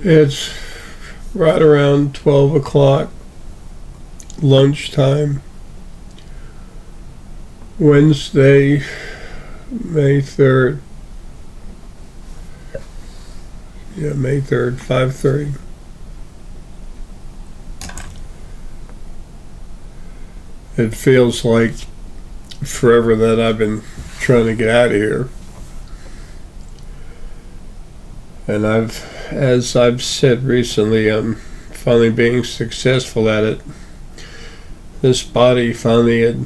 It's right around 12 o'clock, lunchtime, Wednesday, May 3rd. Yeah, May 3rd, 5:30. It feels like forever that I've been trying to get out of here. And as I've said recently, I'm finally being successful at it. This body finally had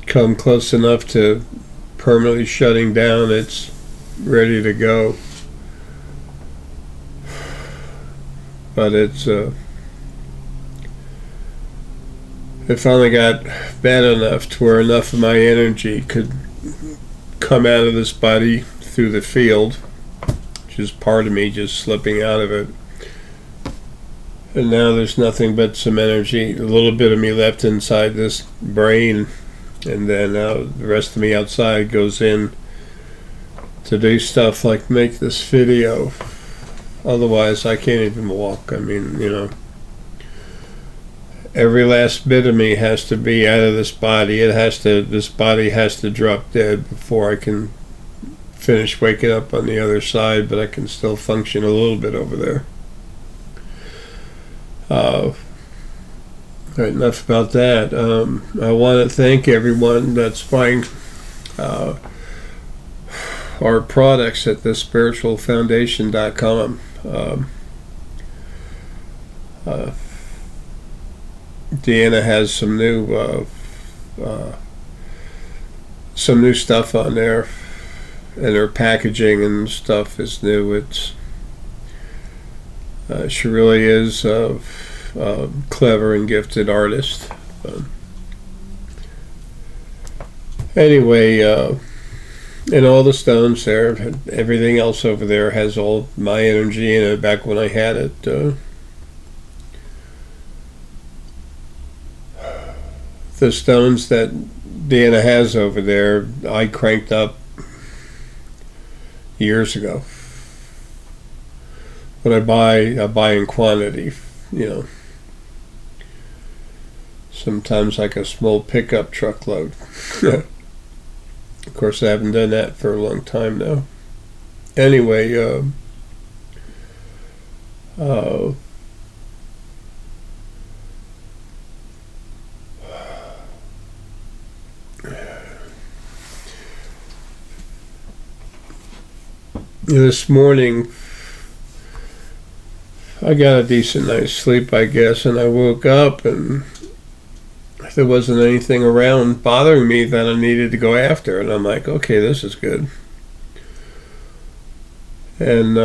come close enough to permanently shutting down. It's ready to go. But it finally got bad enough to where enough of my energy could come out of this body through the field, which is part of me just slipping out of it. And now there's nothing but some energy, a little bit of me left inside this brain, and then the rest of me outside goes in to do stuff like make this video. Otherwise, I can't even walk. I mean, every last bit of me has to be out of this body. This body has to drop dead before I can finish waking up on the other side, but I can still function a little bit over there. Right, enough about that. I want to thank everyone that's buying our products at thespiritualfoundation.com. Deanna has some new stuff on there, and her packaging and stuff is new. It's she really is a clever and gifted artist. Anyway, and all the stones there, everything else over there has all my energy in it back when I had it. The stones that Deanna has over there, I cranked up years ago. When I buy in quantity, sometimes like a small pickup truckload. Of course, I haven't done that for a long time now. Anyway, this morning, I got a decent night's sleep, I guess, and I woke up and there wasn't anything around bothering me that I needed to go after, and I'm like, okay, this is good. And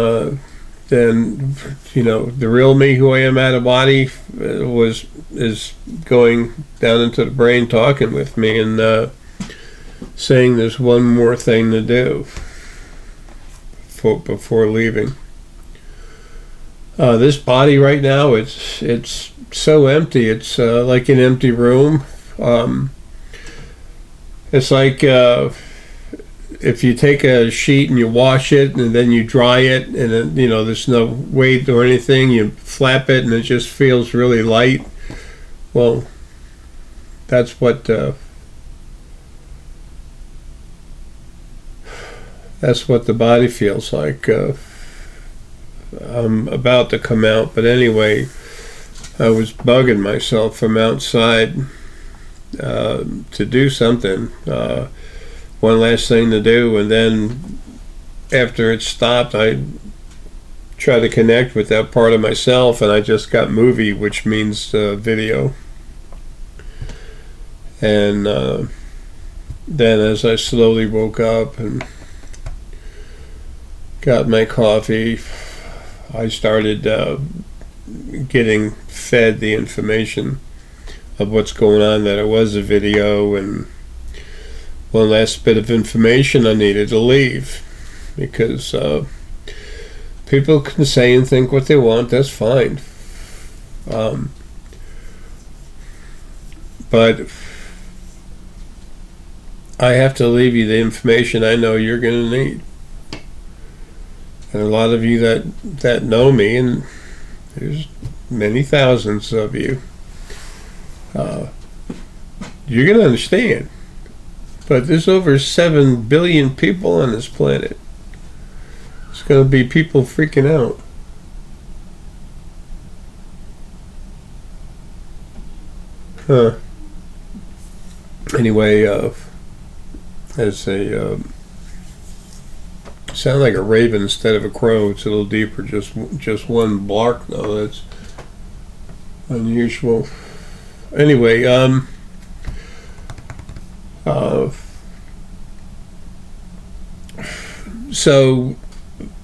then, the real me, who I am out of body, is going down into the brain, talking with me, and saying there's one more thing to do before leaving. This body right now, it's so empty. It's like an empty room. It's like if you take a sheet and you wash it and then you dry it, and then, there's no weight or anything, you flap it and it just feels really light. Well, that's what the body feels like. I'm about to come out, but anyway, I was bugging myself from outside to do something, one last thing to do, and then after it stopped, I tried to connect with that part of myself, and I just got movie, which means video. And then as I slowly woke up and got my coffee, I started getting fed the information of what's going on, that it was a video, and one last bit of information I needed to leave, because people can say and think what they want, that's fine, but I have to leave you the information I know you're going to need. And a lot of you that know me, and there's many thousands of you, you're going to understand. But there's over 7 billion people on this planet. It's going to be people freaking out. Anyway, as a sound like a raven instead of a crow. It's a little deeper. Just one bark. No, that's unusual. Anyway, so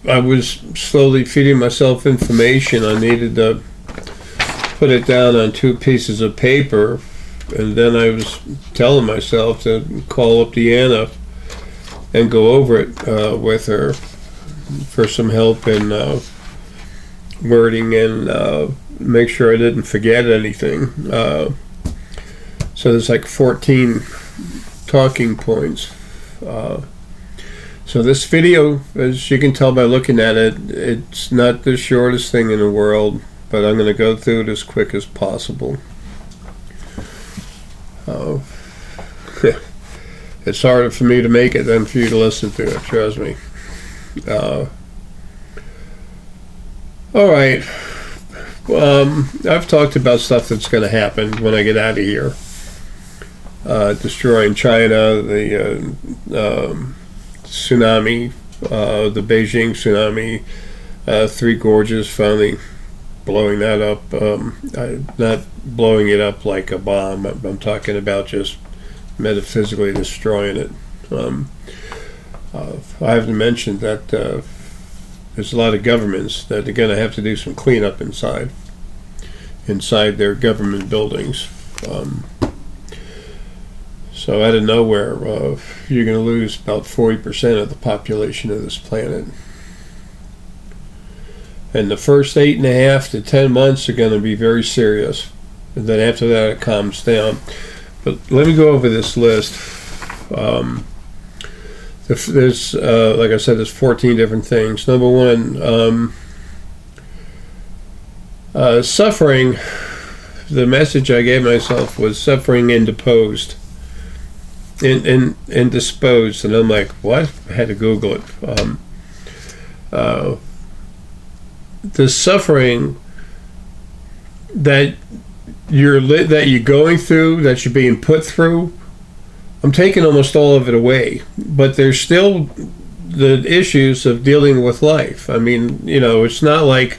I was slowly feeding myself information. I needed to put it down on 2 pieces of paper, and then I was telling myself to call up Deanna and go over it with her for some help in wording and make sure I didn't forget anything. So there's like 14 talking points. So this video, as you can tell by looking at it, it's not the shortest thing in the world, but I'm going to go through it as quick as possible. It's harder for me to make it than for you to listen to it, trust me. All right. I've talked about stuff that's going to happen when I get out of here. Destroying China, the tsunami, the Beijing tsunami, 3 Gorges finally blowing that up. Not blowing it up like a bomb. I'm talking about just metaphysically destroying it. I haven't mentioned that there's a lot of governments that are going to have to do some cleanup inside their government buildings. So out of nowhere, you're going to lose about 40% of the population of this planet. And the first 8.5 to 10 months are going to be very serious. And then after that, it calms down. But let me go over this list. There's, like I said, there's 14 different things. Number 1, suffering. The message I gave myself was suffering indisposed. Indisposed, and I'm like, what? I had to Google it. The suffering that you're going through, that you're being put through, I'm taking almost all of it away, but there's still the issues of dealing with life. I mean, it's not like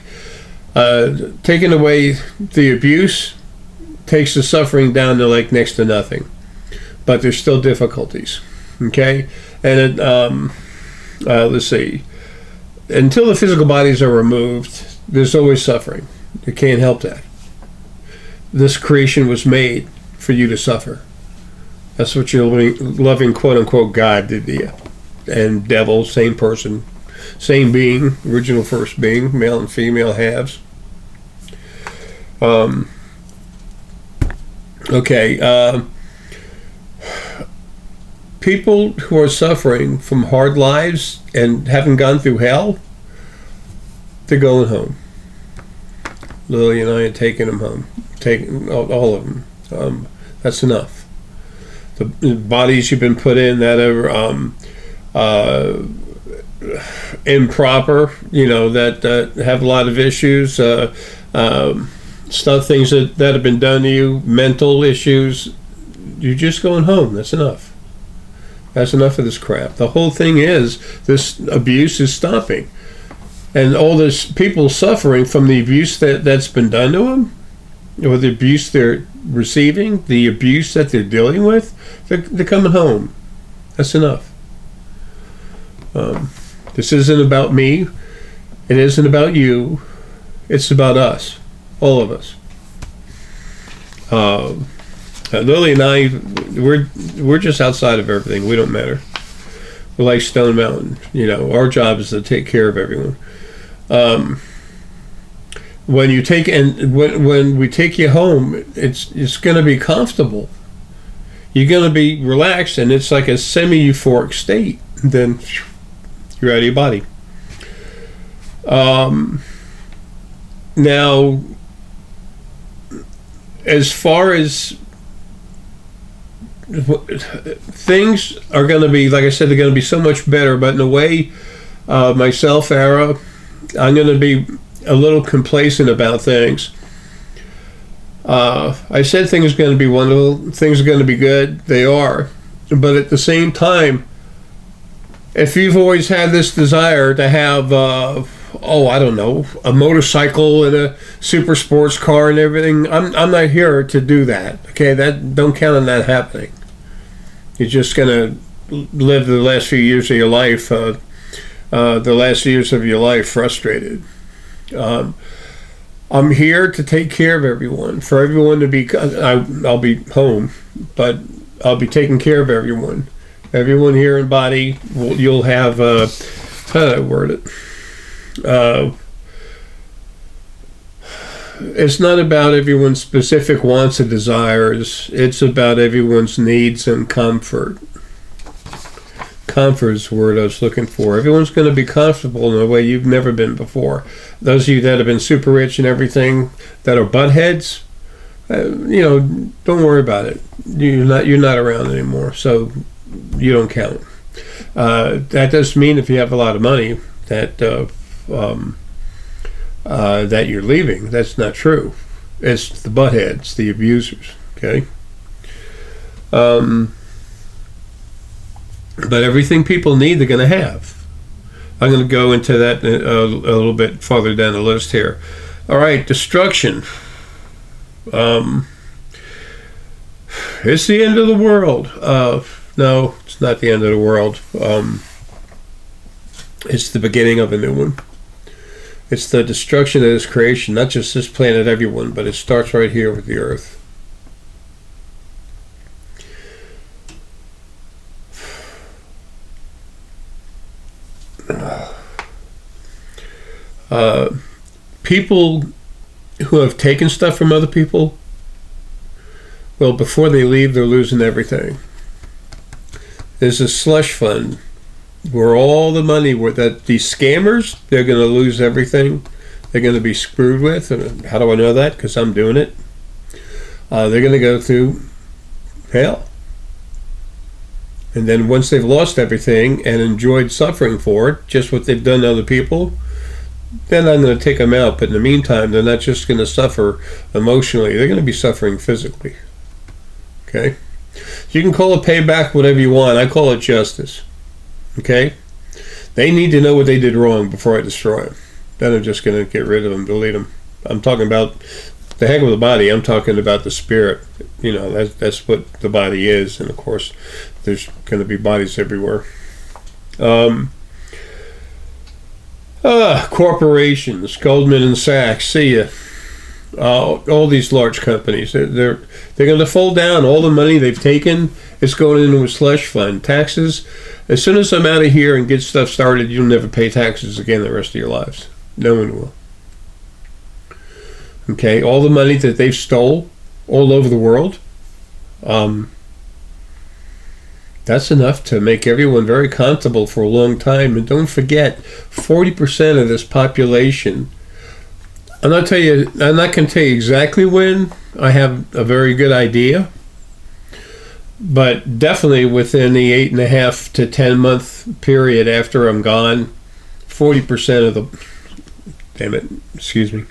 taking away the abuse takes the suffering down to like next to nothing, but there's still difficulties. Okay, and let's see. Until the physical bodies are removed, there's always suffering. You can't help that. This creation was made for you to suffer. That's what your loving quote-unquote God did to you. And devil, same person, same being, original first being, male and female halves. Okay. People who are suffering from hard lives and haven't gone through hell, they're going home. Lily and I are taking them home. Taking all of them. That's enough. The bodies you've been put in that are improper, that have a lot of issues, things that have been done to you, mental issues, you're just going home. That's enough. That's enough of this crap. The whole thing is, this abuse is stopping. And all this people suffering from the abuse that's been done to them, or the abuse they're receiving, the abuse that they're dealing with, they're coming home. That's enough. This isn't about me. It isn't about you. It's about us. All of us. Lily and I, we're just outside of everything. We don't matter. We're like Stone Mountain. Our job is to take care of everyone. When we take you home, it's going to be comfortable. You're going to be relaxed, and it's like a semi-euphoric state. Then you're out of your body. Now, as far as things are going to be, like I said, they're going to be so much better. But in a way, myself, Arae, I'm going to be a little complacent about things. I said things are going to be wonderful, things are going to be good. They are. But at the same time, if you've always had this desire to have, I don't know, a motorcycle and a super sports car and everything, I'm not here to do that. Okay, don't count on that happening. You're just going to live the last few years of your life, frustrated. I'm here to take care of everyone, for everyone to be. I'll be home, but I'll be taking care of everyone. Everyone here in body, you'll have. How do I word it? It's not about everyone's specific wants and desires. It's about everyone's needs and comfort. Comfort is the word I was looking for. Everyone's going to be comfortable in a way you've never been before. Those of you that have been super rich and everything, that are buttheads, don't worry about it. You're not around anymore, so you don't count. That doesn't mean if you have a lot of money that that you're leaving. That's not true. It's the buttheads, the abusers. Okay. But everything people need, they're going to have. I'm going to go into that a little bit farther down the list here. All right, destruction. It's the end of the world. No, it's not the end of the world. It's the beginning of a new one. It's the destruction of this creation, not just this planet, everyone, but it starts right here with the earth. People who have taken stuff from other people, well, before they leave, they're losing everything. There's a slush fund where all the money, that these scammers, they're going to lose everything. They're going to be screwed with. And how do I know that? Because I'm doing it. They're going to go through hell. And then once they've lost everything and enjoyed suffering for it, just what they've done to other people, then I'm going to take them out. But in the meantime, they're not just going to suffer emotionally. They're going to be suffering physically. Okay? You can call it payback, whatever you want. I call it justice. Okay? They need to know what they did wrong before I destroy them. Then I'm just going to get rid of them, delete them. I'm talking about the heck of the body. I'm talking about the spirit. That's what the body is. And of course, there's going to be bodies everywhere. Corporations, Goldman and Sachs, see ya. All these large companies, they're going to fold down. All the money they've taken is going into a slush fund. Taxes, as soon as I'm out of here and get stuff started, you'll never pay taxes again the rest of your lives. No one will. Okay, all the money that they've stole all over the world, that's enough to make everyone very comfortable for a long time. And don't forget, 40% of this population, I'm not going to tell you exactly when. I have a very good idea. But definitely within the 8.5 to 10 month period after I'm gone, 40% of the... Damn it, excuse me.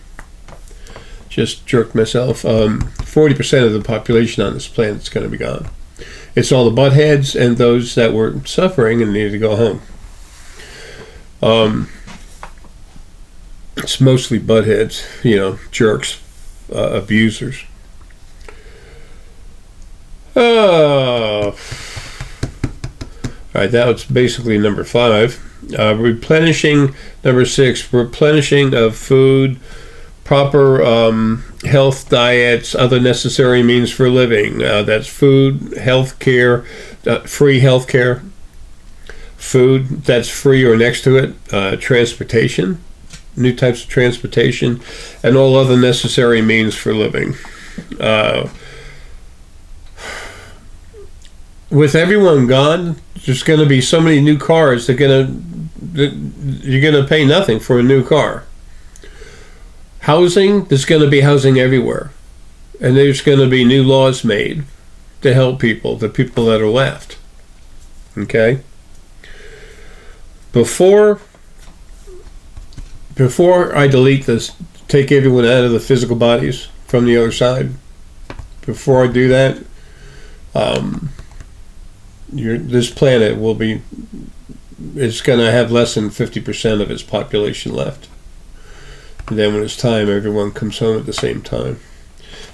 Just jerked myself. 40% of the population on this planet is going to be gone. It's all the buttheads and those that were suffering and needed to go home. It's mostly buttheads, jerks, abusers. All right, that was basically number 5. Replenishing, number 6, replenishing of food, proper health, diets, other necessary means for living. That's food, health care, free health care, food that's free or next to it, transportation, new types of transportation, and all other necessary means for living. With everyone gone, there's going to be so many new cars. They're going to you're going to pay nothing for a new car. Housing, there's going to be housing everywhere. And there's going to be new laws made to help people, the people that are left. Okay? Before I delete this, take everyone out of the physical bodies from the other side, before I do that, this planet it's going to have less than 50% of its population left. And then when it's time, everyone comes home at the same time.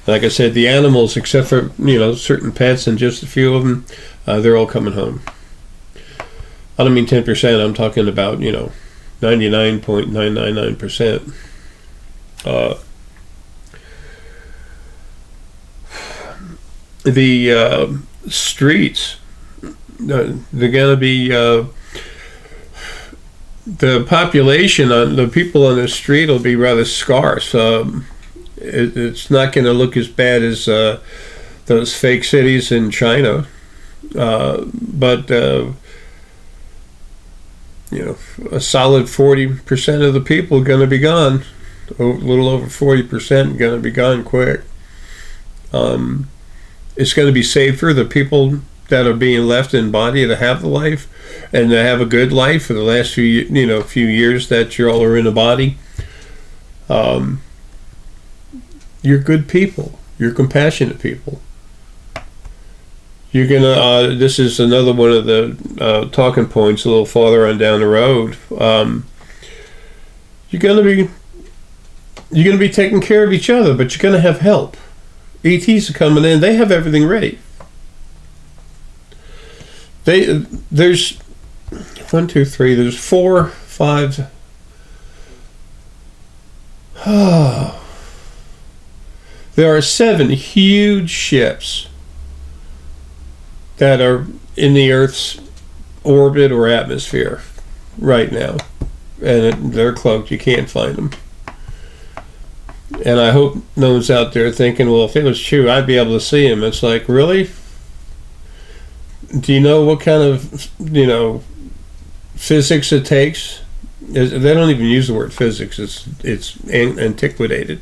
Like I said, the animals, except for certain pets and just a few of them, they're all coming home. I don't mean 10%. I'm talking about 99.999%. The streets, they're going to be the population on the people on the street will be rather scarce. It's not going to look as bad as those fake cities in China, but a solid 40% of the people are going to be gone. A little over 40% going to be gone quick. It's going to be safer. The people that are being left in body to have the life and to have a good life for the last few years that you all are in a body. You're good people. You're compassionate people. You're gonna. This is another one of the talking points a little farther on down the road. You're gonna be taking care of each other, but you're gonna have help. ETs are coming in. They have everything ready. There's 1, 2, 3. There's 4, 5. There are 7 huge ships that are in the Earth's orbit or atmosphere right now, and they're cloaked. You can't find them. And I hope no one's out there thinking, well, if it was true, I'd be able to see them. It's like, really? Do you know what kind of, physics it takes? They don't even use the word physics. It's antiquated.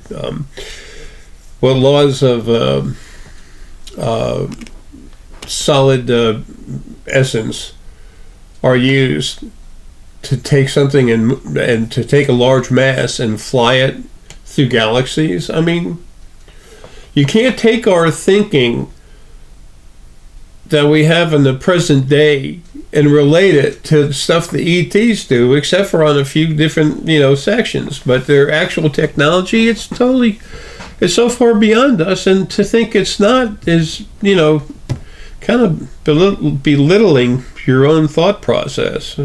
What laws of solid essence are used to take something and to take a large mass and fly it through galaxies? I mean, you can't take our thinking that we have in the present day and relate it to stuff the ETs do, except for on a few different, sections. But their actual technology, it's so far beyond us, and to think it's not is, kind of belittling your own thought process.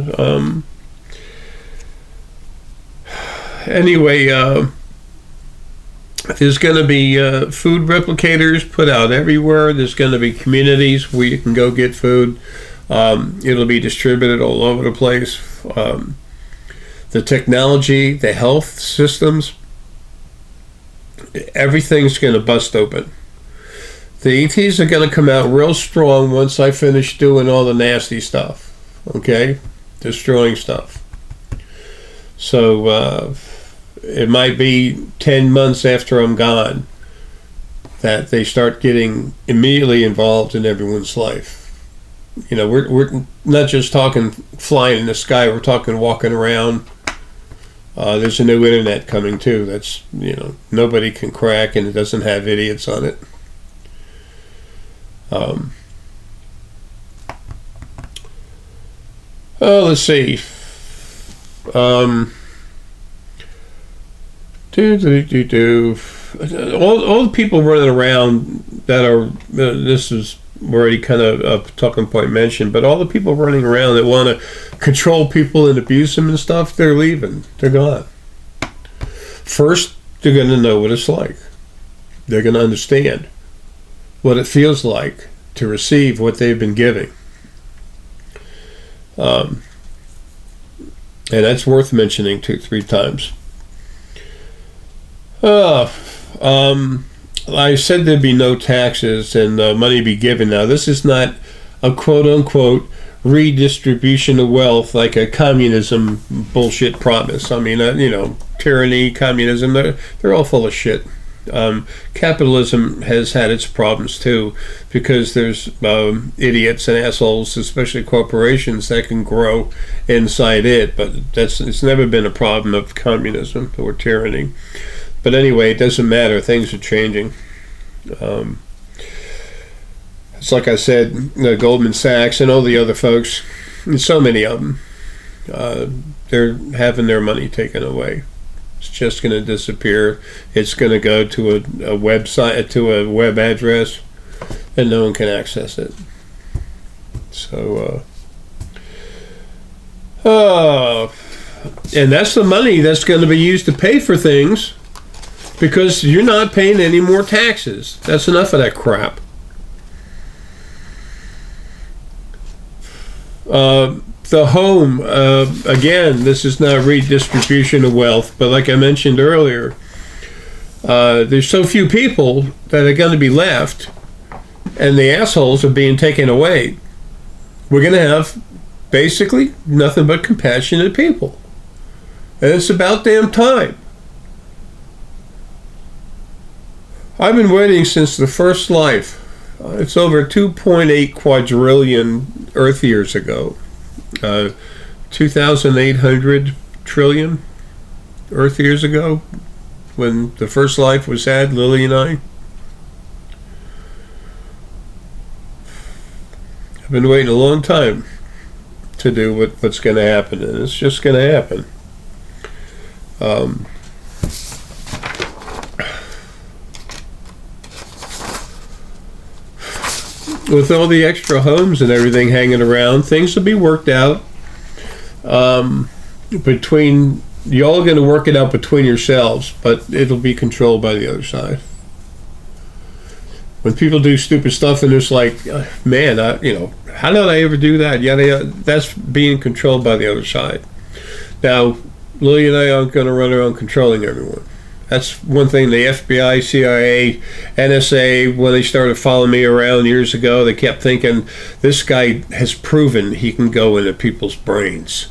Anyway, there's going to be food replicators put out everywhere. There's going to be communities where you can go get food. It'll be distributed all over the place. The technology, the health systems, everything's going to bust open. The ETs are going to come out real strong once I finish doing all the nasty stuff. Okay? Destroying stuff. So, it might be 10 months after I'm gone that they start getting immediately involved in everyone's life. We're not just talking flying in the sky, we're talking walking around. There's a new internet coming too that's, nobody can crack, and it doesn't have idiots on it. Let's see. All the people running around that are, this is already kind of a talking point mentioned, but all the people running around that want to control people and abuse them and stuff, they're leaving. They're gone. First, they're going to know what it's like. They're going to understand what it feels like to receive what they've been giving. And that's worth mentioning 2-3 times. I said there'd be no taxes and money be given. Now, this is not a quote-unquote redistribution of wealth like a communism bullshit promise. I mean, tyranny, communism, they're all full of shit. Capitalism has had its problems too, because there's idiots and assholes, especially corporations, that can grow inside it. But it's never been a problem of communism or tyranny. But anyway, it doesn't matter. Things are changing. It's like I said, Goldman Sachs and all the other folks, and so many of them, they're having their money taken away. It's just going to disappear. It's going to go to a website, to a web address, and no one can access it. So, and that's the money that's going to be used to pay for things, because you're not paying any more taxes. That's enough of that crap. The home, again, this is not redistribution of wealth, but like I mentioned earlier, there's so few people that are going to be left, and the assholes are being taken away. We're going to have basically nothing but compassionate people. And it's about damn time. I've been waiting since the first life. It's over 2.8 quadrillion Earth years ago. 2,800 trillion Earth years ago, when the first life was had, Lily and I. I've been waiting a long time to do what's going to happen, and it's just going to happen. With all the extra homes and everything hanging around, things will be worked out. Between y'all, going to work it out between yourselves, but it'll be controlled by the other side. When people do stupid stuff and it's like, man, how did I ever do that? Yeah, that's being controlled by the other side. Now, Lily and I aren't going to run around controlling everyone. That's one thing the FBI, CIA, NSA, when they started following me around years ago, they kept thinking, this guy has proven he can go into people's brains.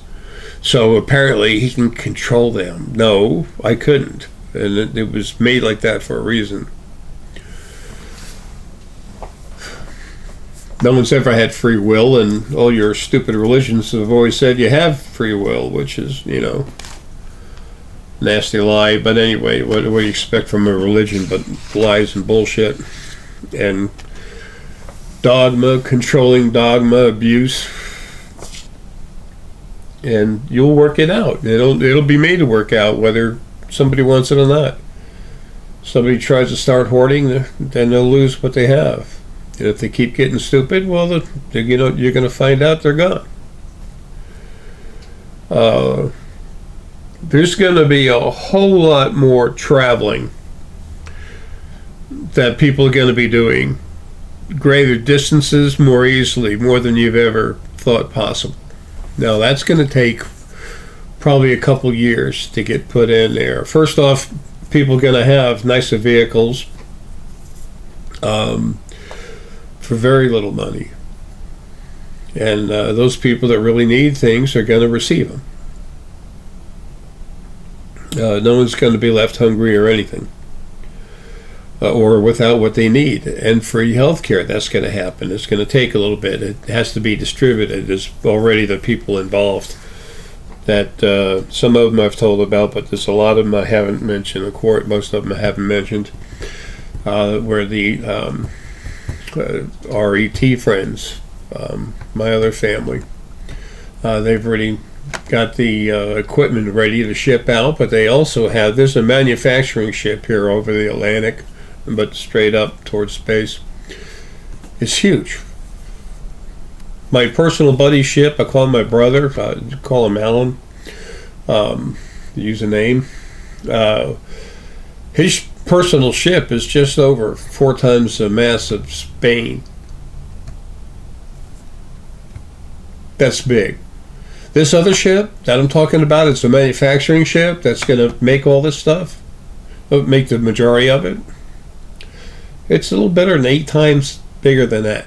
So apparently he can control them. No, I couldn't. And it was made like that for a reason. No one's ever had free will, and all your stupid religions have always said you have free will, which is, nasty lie. But anyway, what do you expect from a religion but lies and bullshit and dogma, controlling dogma, abuse? And you'll work it out. It'll be made to work out, whether somebody wants it or not. Somebody tries to start hoarding, then they'll lose what they have. And if they keep getting stupid, well, you're going to find out they're gone. There's going to be a whole lot more traveling that people are going to be doing, greater distances, more easily, more than you've ever thought possible. Now, that's going to take probably a couple years to get put in there. First off, people are going to have nicer vehicles for very little money. And those people that really need things are going to receive them. No one's going to be left hungry or anything, or without what they need. And free health care, that's going to happen. It's going to take a little bit. It has to be distributed. There's already the people involved that some of them I've told about, but there's a lot of them I haven't mentioned. Of course, most of them I haven't mentioned, where the RET friends, my other family, they've already got the equipment ready to ship out, but they also there's a manufacturing ship here over the Atlantic, but straight up towards space. It's huge. My personal buddy ship, I call him my brother, call him Alan, use a name. His personal ship is just over 4 times the mass of Spain. That's big. This other ship that I'm talking about, it's a manufacturing ship that's going to make all this stuff, make the majority of it. It's a little better than 8 times bigger than that.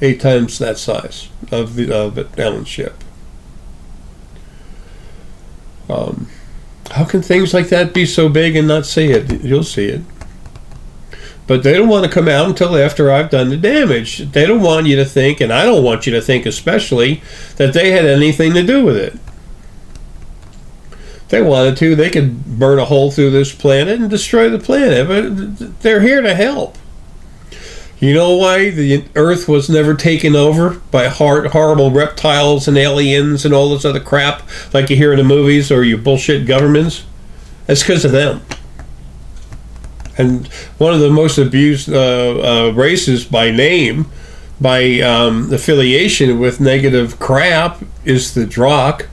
8 times that size of the balance ship. How can things like that be so big and not see it? You'll see it. But they don't want to come out until after I've done the damage. They don't want you to think, and I don't want you to think especially, that they had anything to do with it. If they wanted to, they could burn a hole through this planet and destroy the planet. But they're here to help. You know why the Earth was never taken over by horrible reptiles and aliens and all this other crap like you hear in the movies or your bullshit governments? That's because of them. And one of the most abused races by name, by affiliation with negative crap, is the Drakh.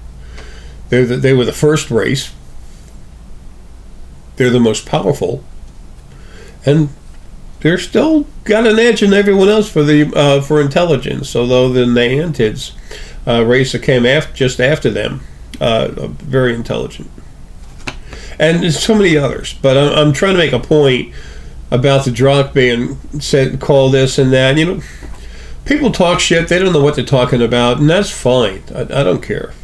They were the first race. They're the most powerful. And they're still got an edge on everyone else for intelligence, although the Neantids race that came just after them, very intelligent. And there's so many others, but I'm trying to make a point about the Drakh being called this and that. You know, people talk shit; they don't know what they're talking about, and that's fine. I don't care.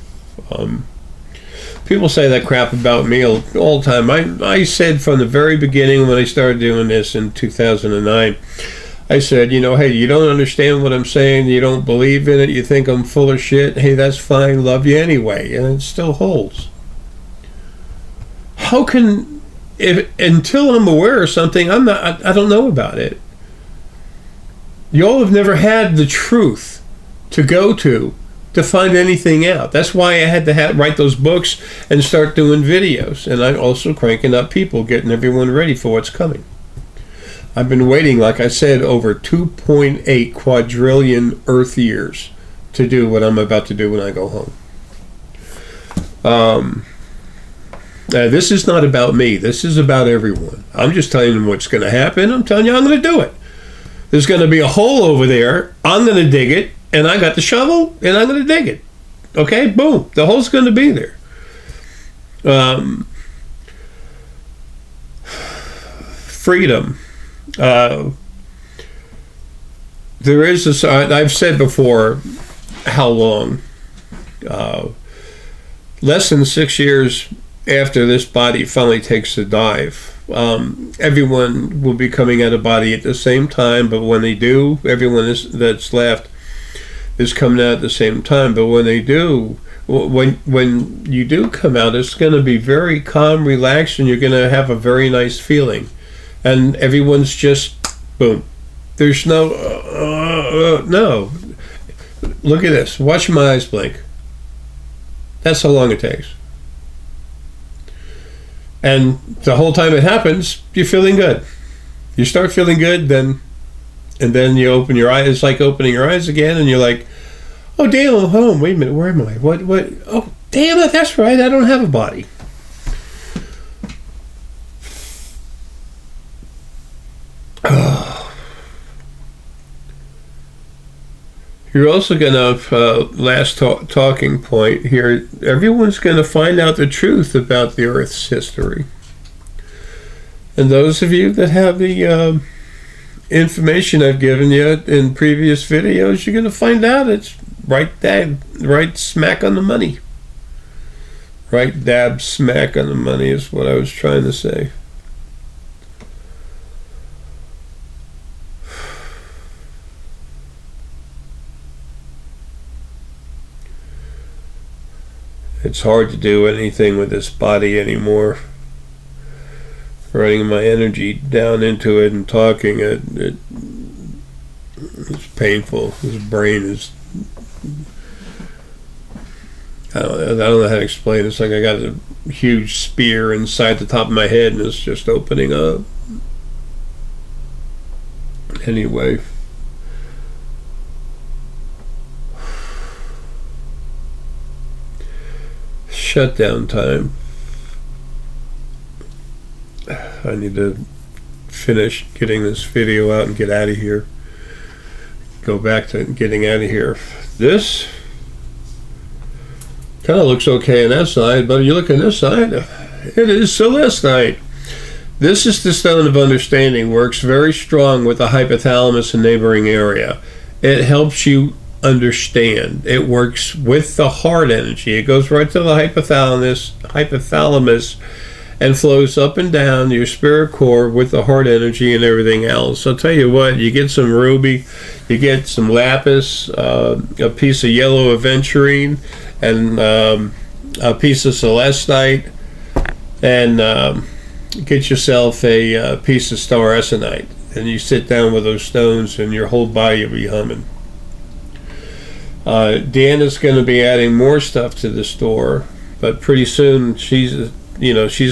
People say that crap about me all the time. I said from the very beginning when I started doing this in 2009, I said, you know, hey, you don't understand what I'm saying, you don't believe in it, you think I'm full of shit. Hey, that's fine. Love you anyway, and it still holds. How can, until I'm aware of something, I don't know about it. Y'all have never had the truth to go to find anything out. That's why I had to write those books and start doing videos. And I'm also cranking up people, getting everyone ready for what's coming. I've been waiting, like I said, over 2.8 quadrillion Earth years to do what I'm about to do when I go home. This is not about me. This is about everyone. I'm just telling them what's going to happen. I'm telling you I'm going to do it. There's going to be a hole over there. I'm going to dig it. And I got the shovel, and I'm going to dig it. Okay? Boom. The hole's going to be there. Freedom. There is this, I've said before how long. Less than 6 years after this body finally takes a dive, everyone will be coming out of body at the same time, but when they do, everyone that's left is coming out at the same time. But when they do, when you do come out, it's going to be very calm, relaxed, and you're going to have a very nice feeling. And everyone's just, boom. There's no, no. Look at this. Watch my eyes blink. That's how long it takes. And the whole time it happens, you're feeling good. You start feeling good, and then you open your eyes. It's like opening your eyes again, and you're like, oh, damn, I'm home. Wait a minute, where am I? What? Oh, damn it, that's right, I don't have a body. You're also going to, last talking point here, everyone's going to find out the truth about the Earth's history. And those of you that have the information I've given you in previous videos, you're going to find out it's right smack on the money. Right dab smack on the money is what I was trying to say. It's hard to do anything with this body anymore. Running my energy down into it and talking, it's painful. His brain is, I don't know how to explain it. It's like I got a huge spear inside the top of my head and it's just opening up. Anyway. Shutdown time. I need to finish getting this video out and get out of here. Go back to getting out of here. This kind of looks okay on that side, but you look on this side, it is celestite. This is the stone of understanding. Works very strong with the hypothalamus and neighboring area. It helps you understand. It works with the heart energy. It goes right to the hypothalamus and flows up and down your spirit core with the heart energy and everything else. I'll tell you what, you get some ruby, you get some lapis, a piece of yellow aventurine, and a piece of celestite, and get yourself a piece of star essonite, and you sit down with those stones and your whole body will be humming. Deanna's going to be adding more stuff to the store, but pretty soon there's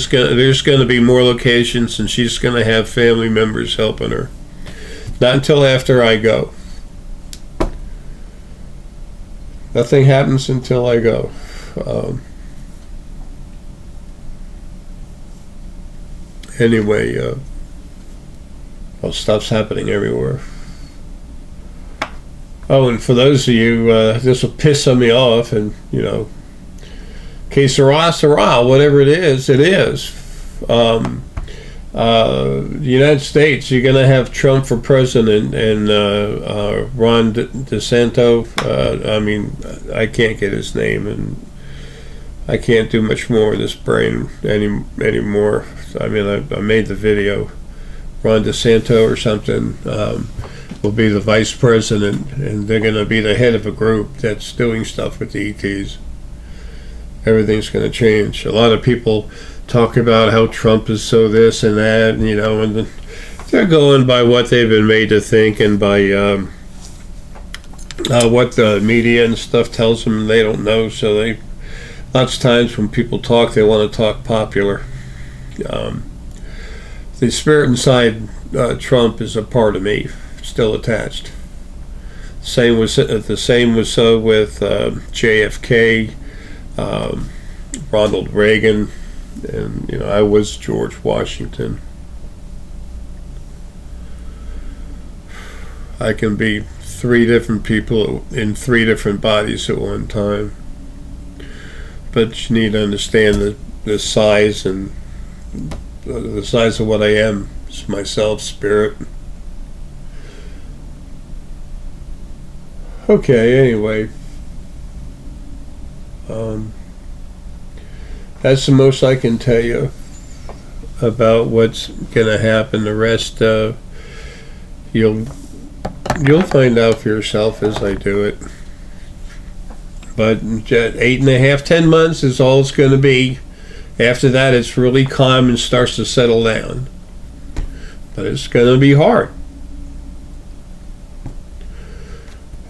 going to be more locations, and she's going to have family members helping her. Not until after I go. Nothing happens until I go. Anyway, stuff's happening everywhere. Oh, and for those of you, this will piss some of me off, and que sera, whatever it is, it is. The United States, you're going to have Trump for president and Ron DeSanto. I can't get his name, and I can't do much more with this brain anymore. I made the video. Ron DeSanto or something will be the vice president, and they're going to be the head of a group that's doing stuff with the ETs. Everything's going to change. A lot of people talk about how Trump is so this and that, and they're going by what they've been made to think, and by what the media and stuff tells them. They don't know, so lots of times when people talk, they want to talk popular. The spirit inside Trump is a part of me, still attached. The same was so with JFK, Ronald Reagan, and I was George Washington. I can be 3 different people in 3 different bodies at one time, but you need to understand the size and the size of what I am. It's myself, spirit. Okay, anyway. That's the most I can tell you about what's going to happen. The rest, you'll find out for yourself as I do it. But 8.5, 10 months is all it's going to be. After that, it's really calm and starts to settle down. But it's going to be hard.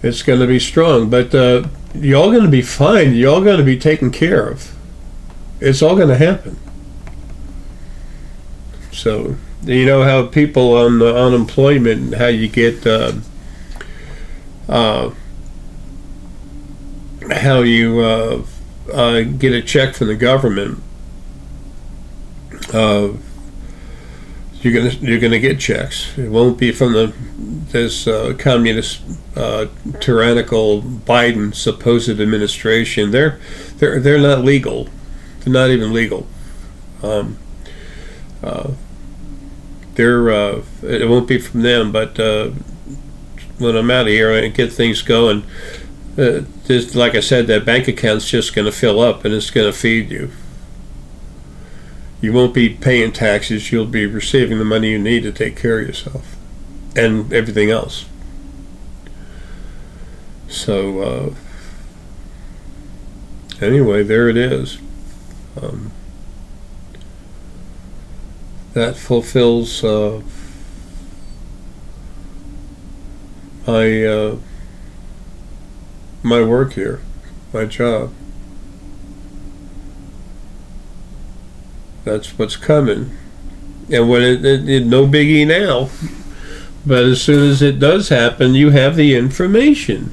It's going to be strong, but y'all going to be fine. Y'all going to be taken care of. It's all going to happen. So, you know how people on unemployment, how you get, how you get a check from the government. You're gonna get checks. It won't be from this communist, tyrannical Biden supposed administration. They're not legal. They're not even legal. It won't be from them. But when I'm out of here, I get things going. Just like I said, that bank account's just going to fill up, and it's going to feed you. You won't be paying taxes. You'll be receiving the money you need to take care of yourself and everything else. So anyway, there it is. That fulfills my work here, my job. That's what's coming. And when it no biggie now, but as soon as it does happen, you have the information.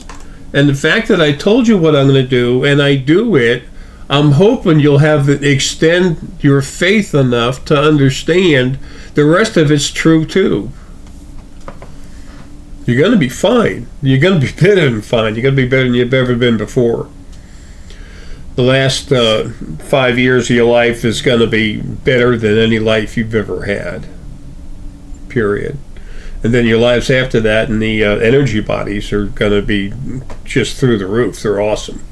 And the fact that I told you what I'm going to do, and I do it, I'm hoping you'll extend your faith enough to understand the rest of it's true too. You're going to be fine. You're going to be better than fine. You're going to be better than you've ever been before. The last 5 years of your life is going to be better than any life you've ever had. Period. And then your lives after that and the energy bodies are going to be just through the roof. They're awesome.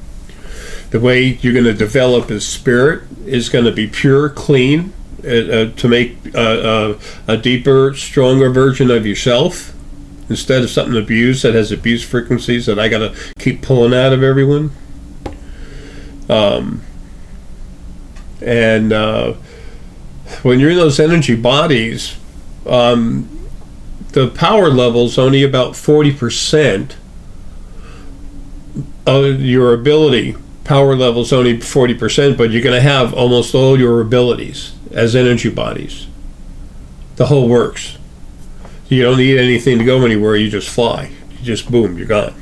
The way you're going to develop as spirit is going to be pure, clean, to make a deeper, stronger version of yourself, instead of something abused that has abuse frequencies that I got to keep pulling out of everyone. And when you're in those energy bodies, the power level's only about 40% of your ability. Power level's only 40%, but you're going to have almost all your abilities as energy bodies. The whole works. You don't need anything to go anywhere. You just fly. You just boom, you're gone.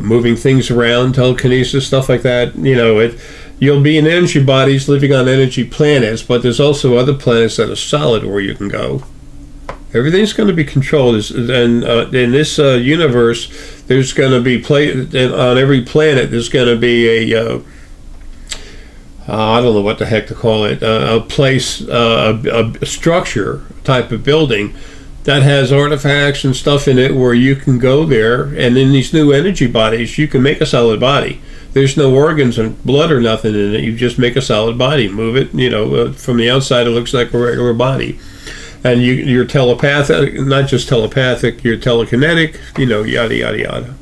Moving things around, telekinesis, stuff like that. You'll be in energy bodies living on energy planets, but there's also other planets that are solid where you can go. Everything's going to be controlled, and in this universe, there's going to be on every planet. There's going to be a I don't know what the heck to call it, a place, a structure type of building that has artifacts and stuff in it where you can go there, and in these new energy bodies, you can make a solid body. There's no organs and blood or nothing in it. You just make a solid body, move it. From the outside, it looks like a regular body. And you're telepathic, not just telepathic, you're telekinetic, yada, yada, yada.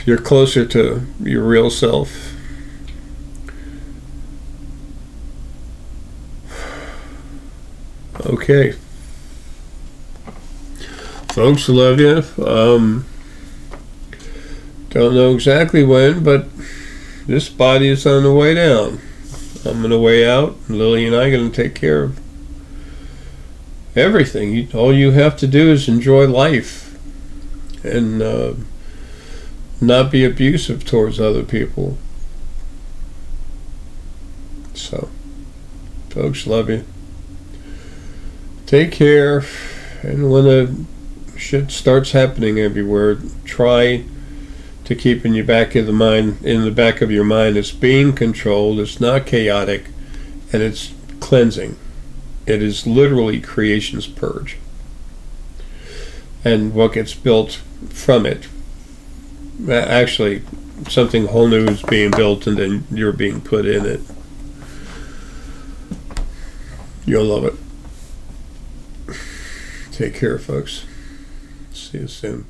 You're closer to your real self. Okay. Folks, love you. Don't know exactly when, but this body is on the way down. I'm on the way out. Lily and I are going to take care of everything. All you have to do is enjoy life and not be abusive towards other people. So, folks, love you. Take care, and when the shit starts happening everywhere, try to keep in the back of your mind, it's being controlled, it's not chaotic, and it's cleansing. It is literally creation's purge. And what gets built from it, actually, something whole new is being built, and then you're being put in it. You'll love it. Take care, folks. See you soon.